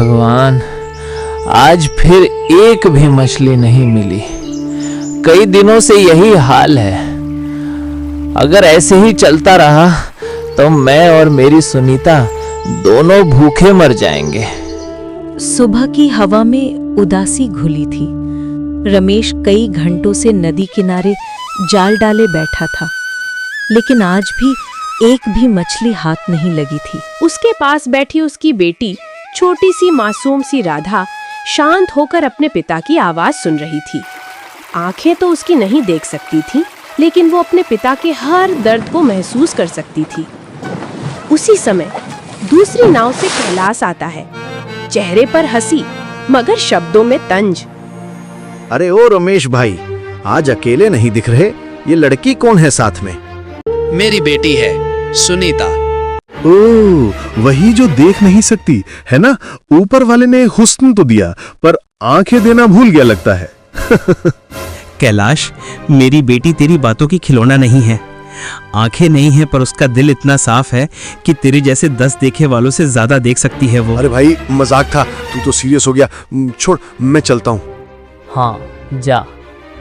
भगवान, आज फिर एक भी मछली नहीं मिली। कई दिनों से यही हाल है। अगर ऐसे ही चलता रहा तो मैं और मेरी सुनीता दोनों भूखे मर जाएंगे। सुबह की हवा में उदासी घुली थी। रमेश कई घंटों से नदी किनारे जाल डाले बैठा था, लेकिन आज भी एक भी मछली हाथ नहीं लगी थी। उसके पास बैठी उसकी बेटी छोटी सी मासूम सी राधा शांत होकर अपने पिता की आवाज सुन रही थी। आंखें तो उसकी नहीं देख सकती थी, लेकिन वो अपने पिता के हर दर्द को महसूस कर सकती थी। उसी समय दूसरी नाव से कैलाश आता है, चेहरे पर हंसी मगर शब्दों में तंज। अरे ओ रमेश भाई, आज अकेले नहीं दिख रहे। ये लड़की कौन है साथ में? मेरी बेटी है सुनीता। ओह, वही जो देख नहीं सकती है ना। ऊपर वाले ने हुस्न तो दिया पर आंखें देना भूल गया लगता है। कैलाश, मेरी बेटी तेरी बातों की खिलौना नहीं है। आंखें नहीं है पर उसका दिल इतना साफ है कि तेरे जैसे 10 देखे वालों से ज्यादा देख सकती है वो। अरे भाई, मजाक था, तू तो सीरियस हो गया। छोड़, मैं चलता हूँ। हाँ जा,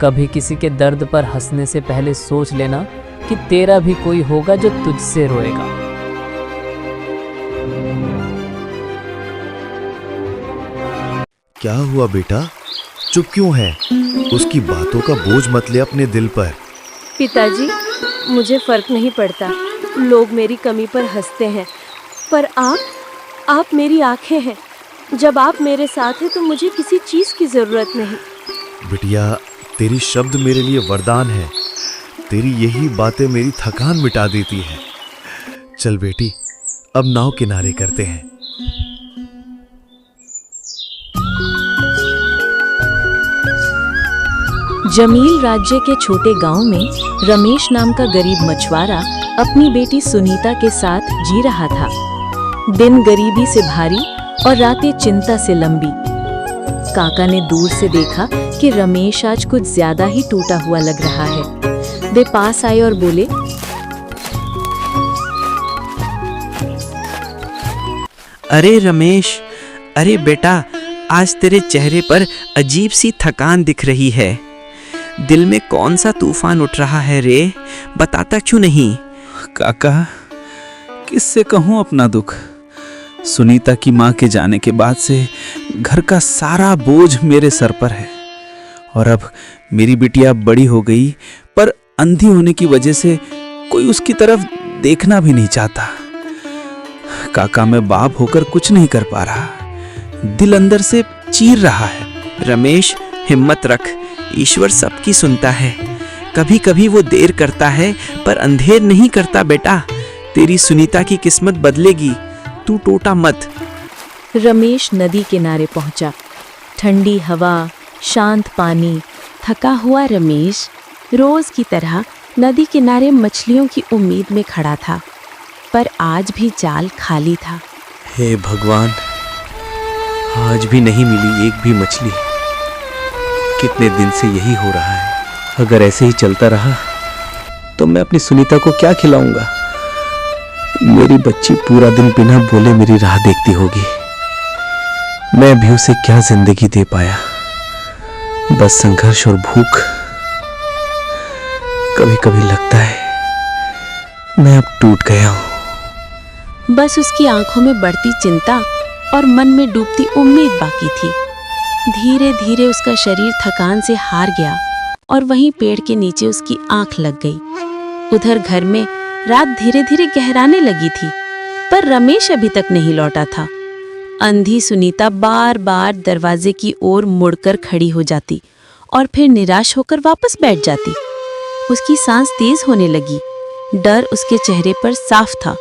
कभी किसी के दर्द पर हंसने से पहले सोच लेना कि तेरा भी कोई होगा जो तुझसे रोएगा। क्या हुआ बेटा, चुप क्यों है? उसकी बातों का बोझ मत ले अपने दिल पर। पिताजी, मुझे फर्क नहीं पड़ता। लोग मेरी कमी पर हंसते हैं, पर आप मेरी आंखें हैं। जब आप मेरे साथ हैं तो मुझे किसी चीज की जरूरत नहीं। बिटिया, तेरी शब्द मेरे लिए वरदान है। तेरी यही बातें मेरी थकान मिटा देती है। चल बेटी, अब नाव किनारे करते हैं। जमील राज्य के छोटे गांव में रमेश नाम का गरीब मछुआरा अपनी बेटी सुनीता के साथ जी रहा था। दिन गरीबी से भारी और रातें चिंता से लंबी। काका ने दूर से देखा कि रमेश आज कुछ ज्यादा ही टूटा हुआ लग रहा है। वे पास आए और बोले, अरे रमेश, अरे बेटा, आज तेरे चेहरे पर अजीब सी थकान दिख रही है। दिल में कौन सा तूफान उठ रहा है रे? बताता क्यों नहीं? काका, किससे कहूँ अपना दुख। सुनीता की माँ के जाने के बाद से घर का सारा बोझ मेरे सर पर है। और अब मेरी बिटिया बड़ी हो गई, पर अंधी होने की वजह से कोई उसकी तरफ देखना भी नहीं चाहता। काका, मैं बाप होकर कुछ नहीं कर पा रहा। दिल अंदर से चीर रहा है। रमेश, हिम्मत रख, ईश्वर सबकी सुनता है। कभी कभी वो देर करता है पर अंधेर नहीं करता बेटा। तेरी सुनीता की किस्मत बदलेगी, तू टूटा मत। रमेश नदी किनारे पहुंचा। ठंडी हवा, शांत पानी। थका हुआ रमेश रोज की तरह नदी किनारे मछलियों की उम्मीद में खड़ा था, पर आज भी जाल खाली था। हे भगवान, आज भी नहीं मिली एक भी मछली। कितने दिन से यही हो रहा है। अगर ऐसे ही चलता रहा तो मैं अपनी सुनीता को क्या खिलाऊंगा? मेरी बच्ची पूरा दिन बिना बोले मेरी राह देखती होगी। मैं भी उसे क्या जिंदगी दे पाया, बस संघर्ष और भूख। कभी कभी लगता है मैं अब टूट गया हूं। बस उसकी आंखों में बढ़ती चिंता और मन में डूबती उम्मीद बाकी थी। धीरे धीरे उसका शरीर थकान से हार गया और वहीं पेड़ के नीचे उसकी आंख लग गई। उधर घर में रात धीरे धीरे गहराने लगी थी, पर रमेश अभी तक नहीं लौटा था। अंधी सुनीता बार बार दरवाजे की ओर मुड़कर खड़ी हो जाती और फिर निराश होकर वापस बैठ जाती। उसकी सांस तेज होने लगी। डर उसके चेहरे पर साफ था।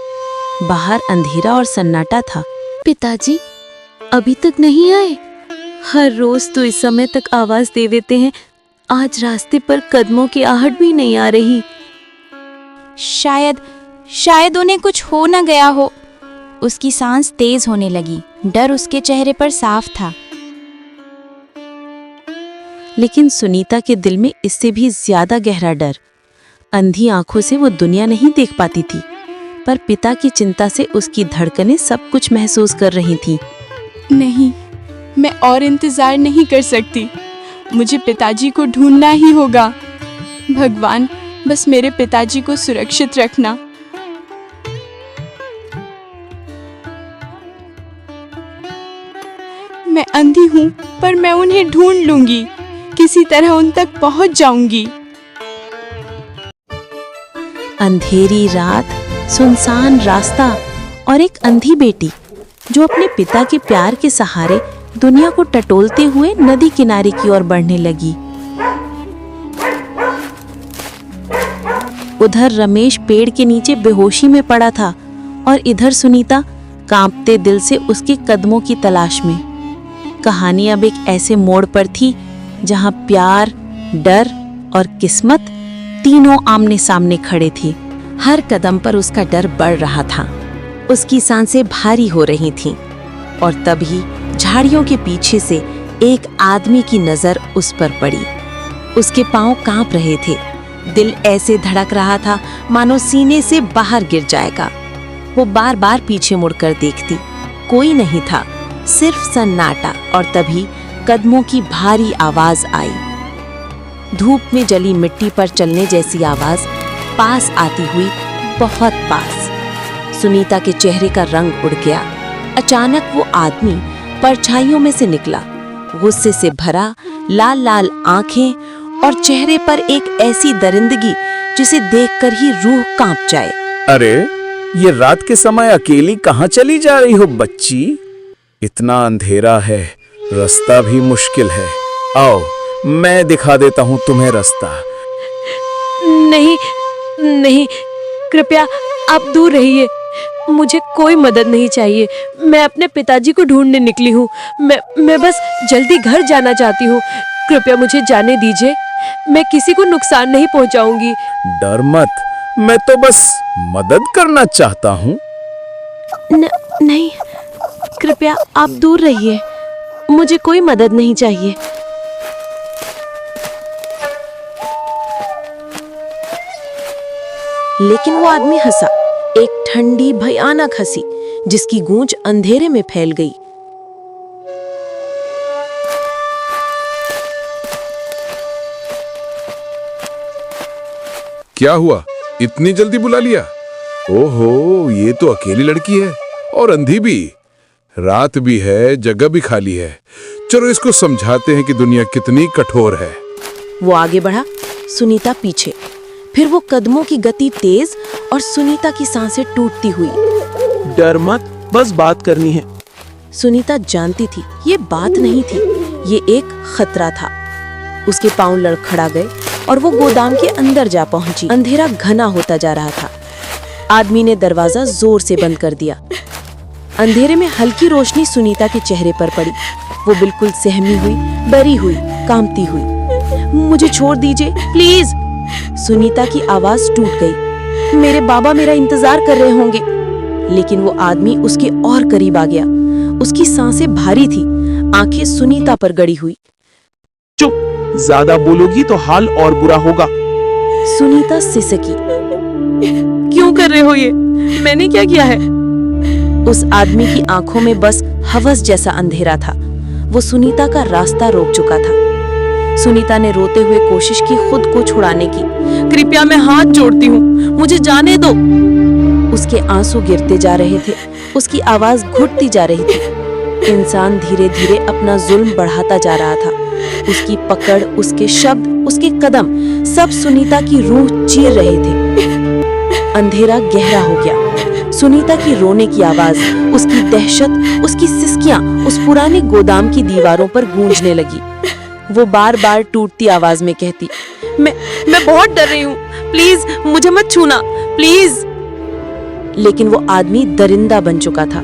बाहर अंधेरा और सन्नाटा था। पिताजी अभी तक नहीं आए? हर रोज तो इस समय तक आवाज दे देते हैं, आज रास्ते पर कदमों की आहट भी नहीं आ रही। शायद उन्हें कुछ हो न गया हो। उसकी सांस तेज होने लगी। डर उसके चेहरे पर साफ था। लेकिन सुनीता के दिल में इससे भी ज्यादा गहरा डर। अंधी आंखों से वो दुनिया नहीं देख पाती थी, पर पिता की चिंता से उसकी धड़कनें सब कुछ महसूस कर रही थीं। नहीं, मैं और इंतजार नहीं कर सकती। मुझे पिताजी को ढूंढना ही होगा। भगवान, बस मेरे पिताजी को सुरक्षित रखना। मैं अंधी हूँ, पर मैं उन्हें ढूंढ लूंगी। किसी तरह उन तक पहुँच जाऊंगी। अंधेरी रात, सुनसान रास्ता और एक अंधी बेटी जो अपने पिता के प्यार के सहारे दुनिया को टटोलते हुए नदी किनारे की ओर बढ़ने लगी। उधर रमेश पेड़ के नीचे बेहोशी में पड़ा था और इधर सुनीता कांपते दिल से उसके कदमों की तलाश में। कहानी अब एक ऐसे मोड़ पर थी जहां प्यार, डर और किस्मत तीनों आमने सामने खड़े थे। हर कदम पर उसका डर बढ़ रहा था। उसकी सांसें भारी हो रही थीं और तभी झाड़ियों के पीछे से एक आदमी की नजर उस पर पड़ी। उसके पांव कांप रहे थे, दिल ऐसे धड़क रहा था मानो सीने से बाहर गिर जाएगा। वो बार बार पीछे मुड़कर देखती, कोई नहीं था, सिर्फ सन्नाटा। और तभी कदमों की भारी आवाज आई, धूप में जली मिट्टी पर चलने जैसी आवाज, पास आती हुई, बहुत पास। सुनीता के चेहरे का रंग उड़ गया। अचानक वो आदमी परछाइयों में से निकला, गुस्से से भरा, लाल लाल आंखें और चेहरे पर एक ऐसी दरिंदगी जिसे देखकर ही रूह कांप जाए। अरे, ये रात के समय अकेली कहाँ चली जा रही हो बच्ची? इतना अंधेरा है, रास्ता भी मुश्किल है। आओ, मैं दिखा देता हूँ तुम्हें रास्ता। नहीं नहीं, कृपया आप दूर रहिए। मुझे कोई मदद नहीं चाहिए। मैं अपने पिताजी को ढूंढने निकली हूँ। मैं बस जल्दी घर जाना चाहती हूँ। कृपया मुझे जाने दीजिए। मैं किसी को नुकसान नहीं पहुँचाऊंगी। डर मत, मैं तो बस मदद करना चाहता हूँ। नहीं, कृपया आप दूर रहिए। मुझे कोई मदद नहीं चाहिए। लेकिन वो आदमी हंसा, एक ठंडी भयानक हंसी जिसकी गूंज अंधेरे में फैल गई। क्या हुआ, इतनी जल्दी बुला लिया? ओहो, ये तो अकेली लड़की है और अंधी भी। रात भी है, जगह भी खाली है। चलो इसको समझाते हैं कि दुनिया कितनी कठोर है। वो आगे बढ़ा, सुनीता पीछे। फिर वो कदमों की गति तेज और सुनीता की सांसें टूटती हुई। डर मत, बस बात करनी है। सुनीता जानती थी ये बात नहीं थी, ये एक खतरा था। उसके पांव लड़खड़ा गए और वो गोदाम के अंदर जा पहुंची। अंधेरा घना होता जा रहा था। आदमी ने दरवाजा जोर से बंद कर दिया। अंधेरे में हल्की रोशनी सुनीता के चेहरे पर पड़ी। वो बिल्कुल सहमी हुई, डरी हुई, कांपती हुई। मुझे छोड़ दीजिए प्लीज। सुनीता की आवाज टूट गई। मेरे बाबा मेरा इंतजार कर रहे होंगे। लेकिन वो आदमी उसके और करीब आ गया। उसकी सांसें भारी थी, आंखें सुनीता पर गड़ी हुई। चुप, ज्यादा बोलोगी तो हाल और बुरा होगा। सुनीता सिसकी। क्यों कर रहे हो ये? मैंने क्या किया है? उस आदमी की आंखों में बस हवस जैसा अंधेरा था। वो सुनीता का रास्ता रोक चुका था। सुनीता ने रोते हुए कोशिश की खुद को छुड़ाने की। कृपया मैं हाथ जोड़ती हूँ, मुझे जाने दो। उसके आंसू गिरते जा रहे थे, उसकी आवाज घुटती जा रही थी। इंसान धीरे धीरे अपना जुल्म बढ़ाता जा रहा था। उसकी पकड़, उसके शब्द, उसके कदम, सब सुनीता की रूह चीर रहे थे। अंधेरा गहरा हो गया। सुनीता की रोने की आवाज, उसकी दहशत, उसकी सिसकियां उस पुराने गोदाम की दीवारों पर गूंजने लगी। वो बार बार टूटती आवाज में कहती, मैं बहुत डर रही हूँ, प्लीज मुझे मत छूना, प्लीज। लेकिन वो आदमी दरिंदा बन चुका था।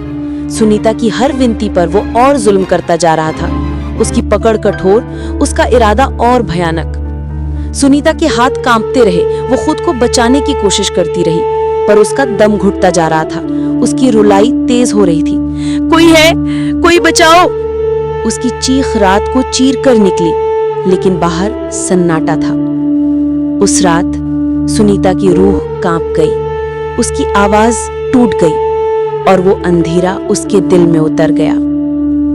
सुनीता की हर विनती पर वो और जुल्म करता जा रहा था। उसकी पकड़ कठोर, उसका इरादा और भयानक। सुनीता के हाथ कांपते रहे। वो खुद को बचाने की कोशिश करती रही, पर उसका दम घुटता जा रहा था। उसकी रुलाई तेज हो रही थी। कोई है, कोई बचाओ। उसकी चीख रात को चीर कर निकली, लेकिन बाहर सन्नाटा था। उस रात सुनीता की रूह कांप गई, उसकी आवाज टूट गई और वो अंधेरा उसके दिल में उतर गया।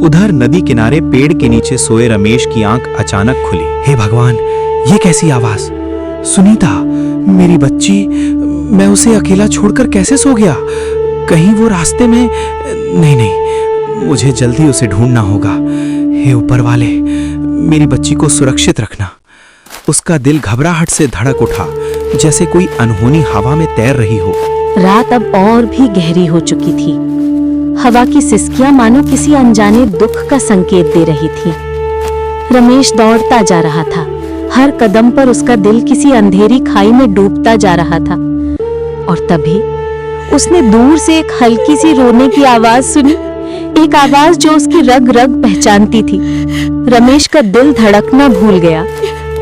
उधर नदी किनारे पेड़ के नीचे सोए रमेश की आंख अचानक खुली। हे भगवान, ये कैसी आवाज? सुनीता, मेरी बच्ची, मैं उसे अकेला छोड़कर कैसे सो गया? कहीं वो रास्ते में? नहीं, मुझे जल्दी उसे ढूंढना होगा। हे ऊपर वाले, मेरी बच्ची को सुरक्षित रखना। उसका दिल घबराहट से धड़क उठा, जैसे कोई अनहोनी हवा में तैर रही हो। रात अब और भी गहरी हो चुकी थी। हवा की सिसकियां मानो किसी अनजाने दुख का संकेत दे रही थी। रमेश दौड़ता जा रहा था। हर कदम पर उसका दिल किसी अंधेरी खाई में डूबता जा रहा था। और तभी उसने दूर से एक हल्की सी रोने की आवाज सुनी, एक आवाज जो उसकी रग रग पहचानती थी। रमेश का दिल धड़कना भूल गया।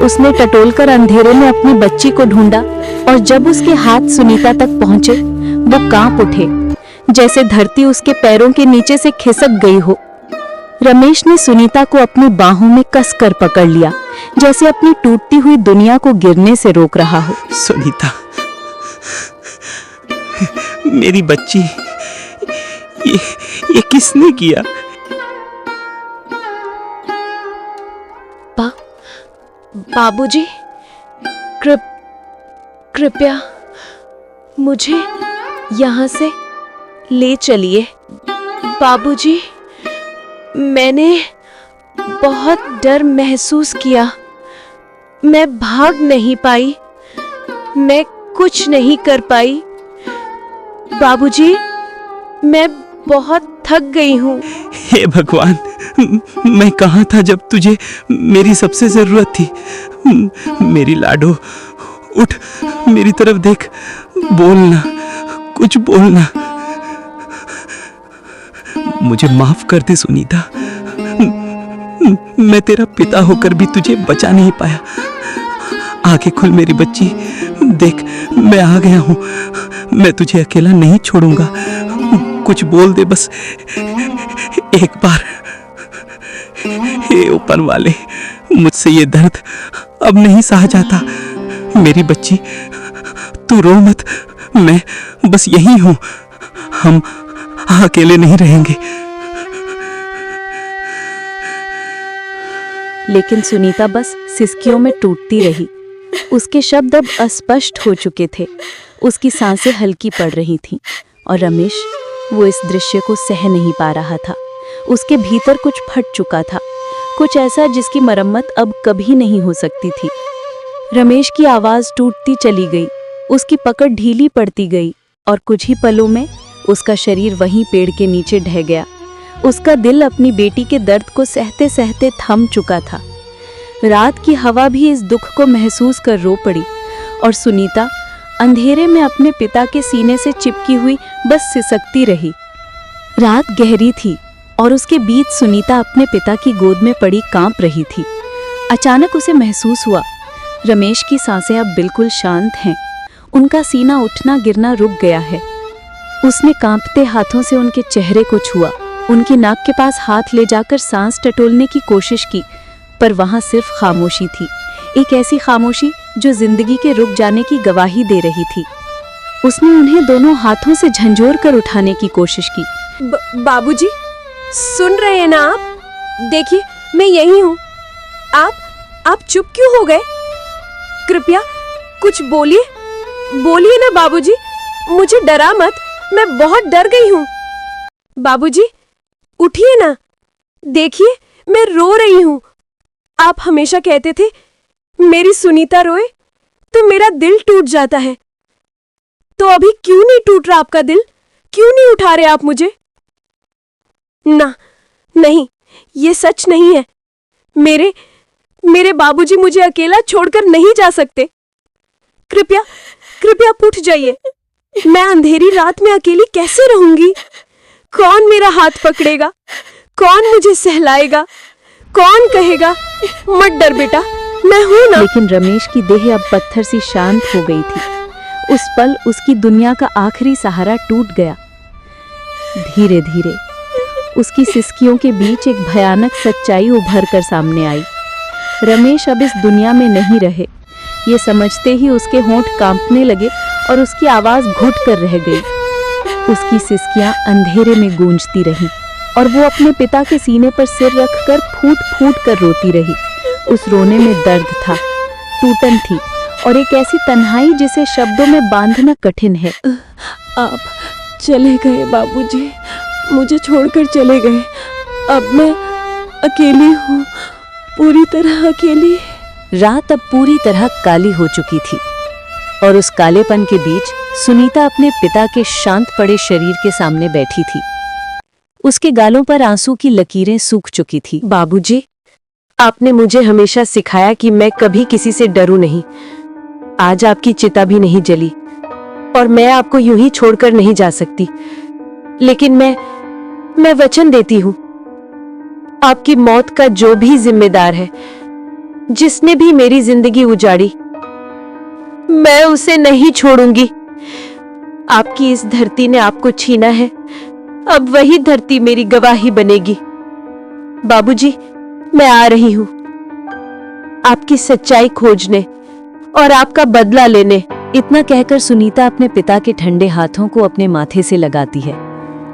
उसने टटोलकर अंधेरे में अपनी बच्ची को ढूंढा और जब उसके हाथ सुनीता तक पहुंचे, वो कांप उठे, जैसे धरती उसके पैरों के नीचे से खिसक गई हो। रमेश ने सुनीता को अपनी बाहों में कसकर पकड़ लिया, जैसे अपनी टूटती हुई दुनिया को गिरने से रोक रहा हो। सुनीता, मेरी बच्ची, ये किसने किया? बाबूजी, कृपया मुझे यहाँ से ले चलिए। बाबूजी, मैंने बहुत डर महसूस किया। मैं भाग नहीं पाई, मैं कुछ नहीं कर पाई। बाबूजी, मैं बहुत थक गई हूँ। हे भगवान, मैं कहाँ था जब तुझे मेरी सबसे जरूरत थी? मेरी लाडो, उठ, मेरी तरफ देख, बोलना, कुछ बोलना। मुझे माफ कर दे सुनीता, मैं तेरा पिता होकर भी तुझे बचा नहीं पाया। आंखें खुल मेरी बच्ची, देख, मैं आ गया हूँ। मैं तुझे अकेला नहीं छोड़ूंगा। कुछ बोल दे बस एक बार। हे ऊपर वाले, मुझसे ये दर्द अब नहीं सहा जाता। मेरी बच्ची, तू रो मत, मैं बस यही हूं। हम अकेले नहीं रहेंगे। लेकिन सुनीता बस सिसकियों में टूटती रही। उसके शब्द अब अस्पष्ट हो चुके थे। उसकी सांसें हल्की पड़ रही थीं और रमेश, वो इस दृश्य को सह नहीं पा रहा था। उसके भीतर कुछ फट चुका था, कुछ ऐसा जिसकी मरम्मत अब कभी नहीं हो सकती थी। रमेश की आवाज टूटती चली गई, उसकी पकड़ ढीली पड़ती गई और कुछ ही पलों में उसका शरीर वहीं पेड़ के नीचे ढह गया। उसका दिल अपनी बेटी के दर्द को सहते सहते थम चुका था। रात की हवा भी इस दुख को महसूस कर रो पड़ी और सुनीता अंधेरे में अपने पिता के सीने से चिपकी हुई बस सिसकती रही। रात गहरी थी और उसके बीच सुनीता अपने पिता की गोद में पड़ी कांप रही थी। अचानक उसे महसूस हुआ, रमेश की सांसें अब बिल्कुल शांत हैं। उनका सीना उठना गिरना रुक गया है। उसने कांपते हाथों से उनके चेहरे को छुआ, उनकी नाक के पास हाथ ले जाकर सांस टटोलने की कोशिश की, पर वहां सिर्फ खामोशी थी। एक ऐसी खामोशी जो जिंदगी के रुक जाने की गवाही दे रही थी। उसने उन्हें दोनों हाथों से झंझोर कर उठाने की कोशिश की। बाबूजी, सुन रहे हैं ना आप? देखिए, मैं यही हूँ। आप चुप क्यों हो गए? कृपया कुछ बोलिए ना बाबूजी। मुझे डरा मत, मैं बहुत डर गई हूँ। बाबूजी, उठिए ना, देखिए मैं रो रही हूँ। आप हमेशा कहते थे मेरी सुनीता रोए तो मेरा दिल टूट जाता है। तो अभी क्यों नहीं टूट रहा आपका दिल? क्यों नहीं उठा रहे आप मुझे? नहीं, ये सच नहीं है। मेरे बाबूजी मुझे अकेला छोड़कर नहीं जा सकते। कृपया आप उठ जाइए। मैं अंधेरी रात में अकेली कैसे रहूंगी? कौन मेरा हाथ पकड़ेगा? कौन मुझे सहलाएगा? कौन कहेगा मत डर बेटा, मैं हूं ना। लेकिन रमेश की देह अब पत्थर सी शांत हो गई थी। उस पल उसकी दुनिया का आखिरी सहारा टूट गया। धीरे धीरे उसकी सिसकियों के बीच एक भयानक सच्चाई उभर कर सामने आई। रमेश अब इस दुनिया में नहीं रहे। ये समझते ही उसके होंठ कांपने लगे और उसकी आवाज घुट कर रह गई। उसकी सिसकियां अंधेरे में गूंजती रहीं। और वो अपने पिता के सीने पर सिर रखकर फूट फूट कर रोती रही। उस रोने में दर्द था, टूटन थी और एक ऐसी तन्हाई जिसे शब्दों में बांधना कठिन है। आप चले गए बाबूजी, मुझे छोड़कर चले गए। अब मैं अकेली हूँ, पूरी तरह अकेली। रात अब पूरी तरह काली हो चुकी थी और उस कालेपन के बीच सुनीता अपने पिता के शांत पड़े शरीर के सामने बैठी थी। उसके गालों पर आंसू की लकीरें सूख चुकी थी। बाबूजी, आपने मुझे हमेशा सिखाया कि मैं कभी किसी से डरूं नहीं। आज आपकी चिता भी नहीं जली और मैं आपको यूं ही छोड़कर नहीं जा सकती, लेकिन मैं वचन देती हूं, आपकी मौत का जो भी जिम्मेदार है, जिसने भी मेरी जिंदगी उजाड़ी, मैं उसे नहीं छोड़ूंगी। आपकी इस धरती ने आपको छीना है, अब वही धरती मेरी गवाही बनेगी। बाबूजी, मैं आ रही हूं आपकी सच्चाई खोजने और आपका बदला लेने। इतना कहकर सुनीता अपने पिता के ठंडे हाथों को अपने माथे से लगाती है,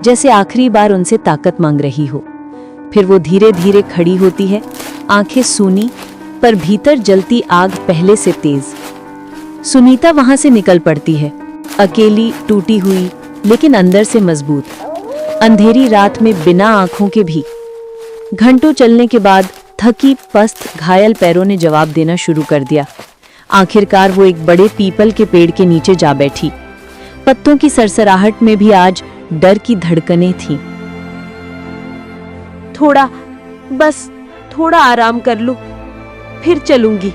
जैसे आखिरी बार उनसे ताकत मांग रही हो। फिर वो धीरे धीरे खड़ी होती है, आंखें सूनी पर भीतर जलती आग पहले से तेज। सुनीता वहां से निकल पड़ती है, अकेली, टूटी हुई, लेकिन अंदर से मजबूत। अंधेरी रात में बिना आंखों के भी घंटों चलने के बाद थकी पस्त घायल पैरों ने जवाब देना शुरू कर दिया। आखिरकार वो एक बड़े पीपल के पेड़ के नीचे जा बैठी। पत्तों की सरसराहट में भी आज डर की धड़कनें थीं। बस थोड़ा आराम कर लूं, फिर चलूंगी।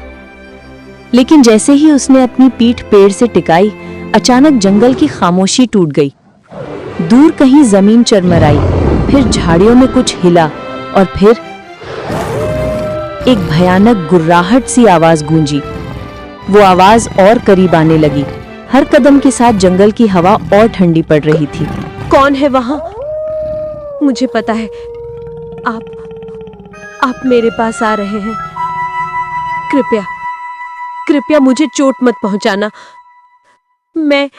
लेकिन जैसे ही उसने अपनी पीठ पेड़ से टिकाई, अचानक जंगल की खामोशी टूट गई। दूर कहीं जमीन चरमराई, फिर झाड़ियों में कुछ हिला और फिर एक भयानक गुर्राहट सी आवाज गूंजी। वो आवाज और करीब आने लगी। हर कदम के साथ जंगल की हवा और ठंडी पड़ रही थी। कौन है वहां? मुझे पता है आप मेरे पास आ रहे हैं। कृपया मुझे चोट मत पहुंचाना। मैं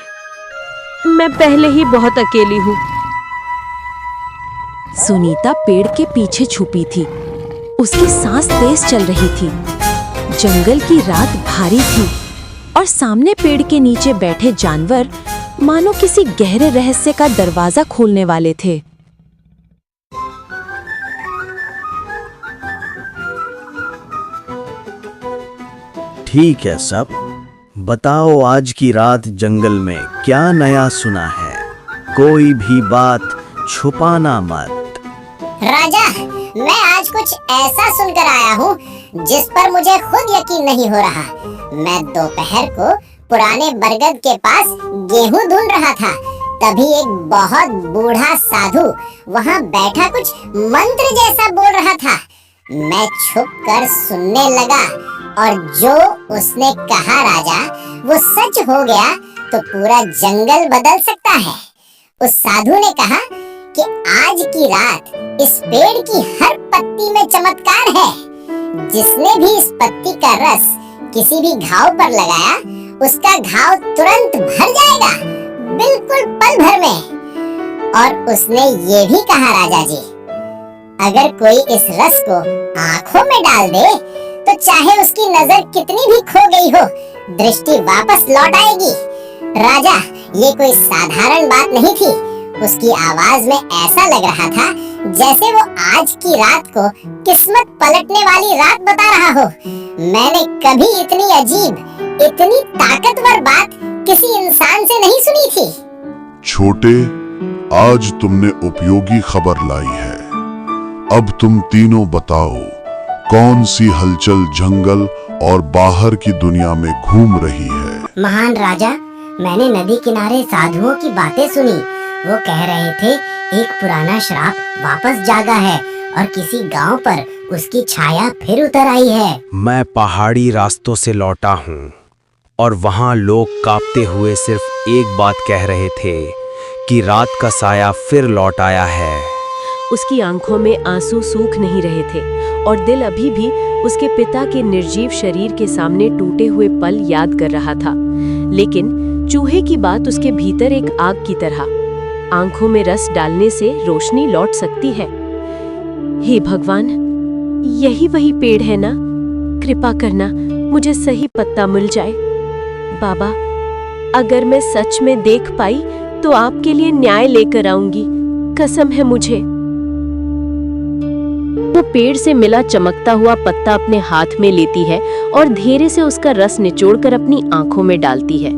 पहले ही बहुत अकेली हूं। सुनीता पेड़ के पीछे छुपी थी। उसकी सांस तेज चल रही थी। जंगल की रात भारी थी और सामने पेड़ के नीचे बैठे जानवर मानो किसी गहरे रहस्य का दरवाजा खोलने वाले थे। ठीक है सब, बताओ आज की रात जंगल में क्या नया सुना है? कोई भी बात छुपाना मत। राजा, मैं आज कुछ ऐसा सुनकर आया हूँ जिस पर मुझे खुद यकीन नहीं हो रहा। मैं दोपहर को पुराने बरगद के पास गेहूं ढूंढ रहा था, तभी एक बहुत बूढ़ा साधु वहाँ बैठा कुछ मंत्र जैसा बोल रहा था। मैं छुपकर सुनने लगा और जो उसने कहा राजा, वो सच हो गया तो पूरा जंगल बदल सकता है। उस साधु ने कहा कि आज की रात इस पेड़ की हर पत्ती में चमत्कार है। जिसने भी इस पत्ती का रस किसी भी घाव पर लगाया, उसका घाव तुरंत भर जाएगा, बिल्कुल पल भर में। और उसने ये भी कहा राजा जी, अगर कोई इस रस को आंखों में डाल दे तो चाहे उसकी नजर कितनी भी खो गई हो, दृष्टि वापस लौट आएगी। राजा, ये कोई साधारण बात नहीं थी। उसकी आवाज में ऐसा लग रहा था जैसे वो आज की रात को किस्मत पलटने वाली रात बता रहा हो। मैंने कभी इतनी अजीब, इतनी ताकतवर बात किसी इंसान से नहीं सुनी थी। छोटे, आज तुमने उपयोगी खबर लाई है। अब तुम तीनों बताओ, कौन सी हलचल जंगल और बाहर की दुनिया में घूम रही है? महान राजा, मैंने नदी किनारे साधुओं की बातें सुनी। वो कह रहे थे एक पुराना श्राप वापस जागा है और किसी गांव पर उसकी छाया फिर उतर आई है। मैं पहाड़ी रास्तों से लौटा हूँ और वहाँ लोग कांपते हुए सिर्फ एक बात कह रहे थे कि रात का साया फिर लौट आया है। उसकी आंखों में आंसू सूख नहीं रहे थे और दिल अभी भी उसके पिता के निर्जीव शरीर के सामने टूटे हुए पल याद कर रहा था। लेकिन चूहे की बात उसके भीतर एक आग की तरह आंखों में रस डालने से रोशनी लौट सकती है। हे भगवान, यही वही पेड़ है ना? कृपा करना मुझे सही पत्ता मिल जाए। बाबा, अगर मैं सच में देख पाई तो आपके लिए न्याय लेकर आऊंगी, कसम है मुझे। वो पेड़ से मिला चमकता हुआ पत्ता अपने हाथ में लेती है और धीरे से उसका रस निचोड़कर अपनी आंखों में डालती है।